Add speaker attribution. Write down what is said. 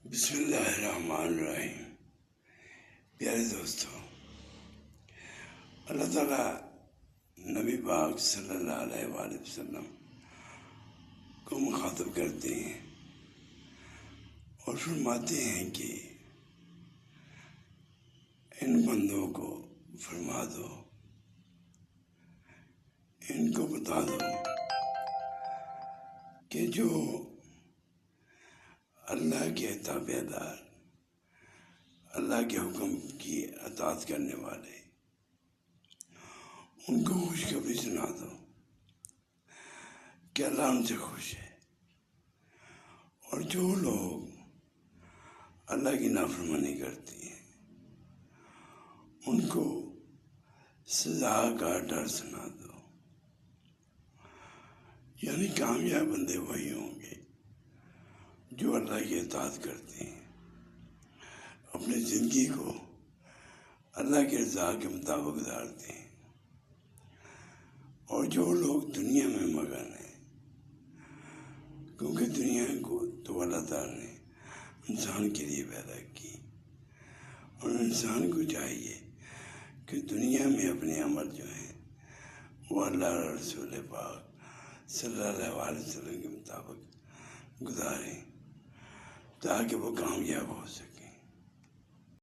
Speaker 1: بسم اللہ الرحمن الرحیم۔ پیارے دوستو، اللہ تعالیٰ نبی پاک صلی اللہ علیہ وآلہ وسلم کو مخاطب کرتے ہیں اور فرماتے ہیں کہ ان بندوں کو فرما دو، ان کو بتا دو کہ جو اللہ کے تابع دار، اللہ کے حکم کی اطاعت کرنے والے، ان کو خوشخبری سنا دو کہ اللہ ان سے خوش ہے، اور جو لوگ اللہ کی نافرمانی کرتے ہیں ان کو سزا کا ڈر سنا دو۔ یعنی کامیاب بندے وہی ہوں گے جو اللہ کی اطاعت کرتے ہیں، اپنی زندگی کو اللہ کی رضا کے مطابق گزارتے ہیں، اور جو لوگ دنیا میں مگن ہیں، کیونکہ دنیا کو تو اللہ تعالیٰ نے انسان کے لیے پیدا کی، اور انسان کو چاہیے کہ دنیا میں اپنے عمل جو ہیں وہ اللہ رسول پاک صلی اللہ علیہ وسلم کے مطابق گزاریں تاکہ وہ کامیاب ہو سکے۔